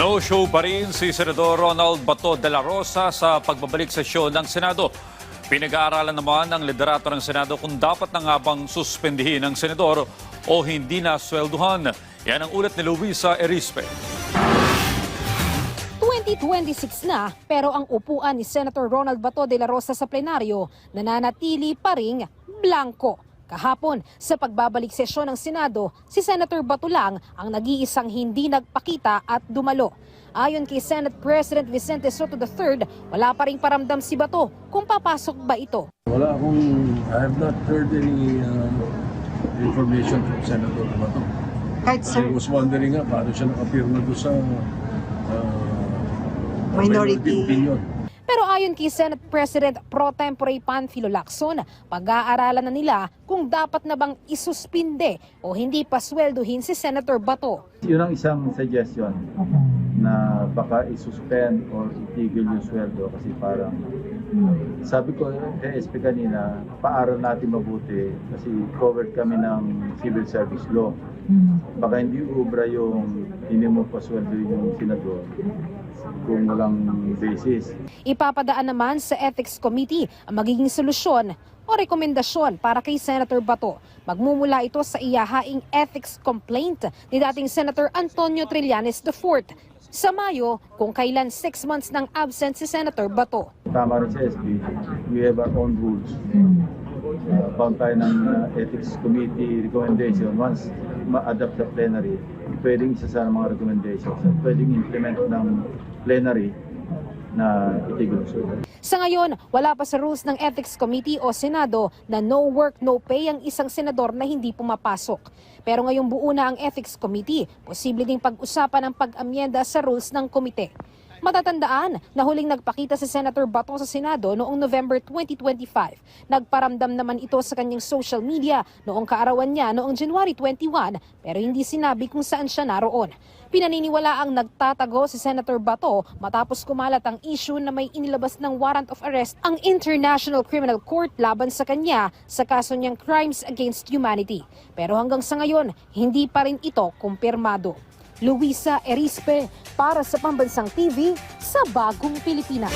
No-show pa rin si Senador Ronald Bato de la Rosa sa pagbabalik sesyon ng Senado. Pinag-aaralan naman ng liderato ng Senado kung dapat na nga bang suspendihin ng Senador o hindi na swelduhan. Yan ang ulat ni Luisa Erispe. 2026 na pero ang upuan ni Senator Ronald Bato de la Rosa sa plenaryo nananatili pa ring blanko. Kahapon, sa pagbabalik sesyon ng Senado, si Senator Bato lang ang nag-iisang hindi nagpakita at dumalo. Ayon kay Senate President Vicente Soto III, wala pa ring paramdam si Bato kung papasok ba ito. I have not heard any information from Senator Bato. Kahit I was wondering nga, paano siya nakapirma doon sa minority opinion. Pero ayon kay Senate President Pro Tempore Panfilo Lacson, pag-aaralan na nila kung dapat na bang isuspinde o hindi pa swelduhin si Senator Bato. Yun ang isang suggestion na baka isuspend or itigil yung sweldo kasi parang sabi ko kay SP kanina, paaral natin mabuti kasi covered kami ng civil service law. Baka hindi ubra yung hindi mo pa sweldo yung senador kung walang basis. Ipapadaan naman sa Ethics Committee ang magiging solusyon o rekomendasyon para kay Senator Bato. Magmumula ito sa iyahaing ethics complaint ni dating Senator Antonio Trillanes IV sa Mayo kung kailan 6 months ng absent si Senator Bato. Tama rin sa SP, we have our own rules. Bound tayo ng Ethics Committee recommendation. Once ma-adapt sa plenary, pwedeng isa sa mga recommendations at pwedeng implement ng plenary na itigil. Sa ngayon, wala pa sa rules ng Ethics Committee o Senado na no work, no pay ang isang senador na hindi pumapasok. Pero ngayong buo na ang Ethics Committee, posible ding pag-usapan ang pag-amyenda sa rules ng komite. Matatandaan na huling nagpakita si Senator Bato sa Senado noong November 2025. Nagparamdam naman ito sa kanyang social media noong kaarawan niya noong January 21 pero hindi sinabi kung saan siya naroon. Pinaniniwala ang nagtatago si Senator Bato matapos kumalat ang issue na may inilabas ng warrant of arrest ang International Criminal Court laban sa kanya sa kaso niyang Crimes Against Humanity. Pero hanggang sa ngayon, hindi pa rin ito kumpirmado. Luisa Erispe para sa Pambansang TV sa Bagong Pilipinas.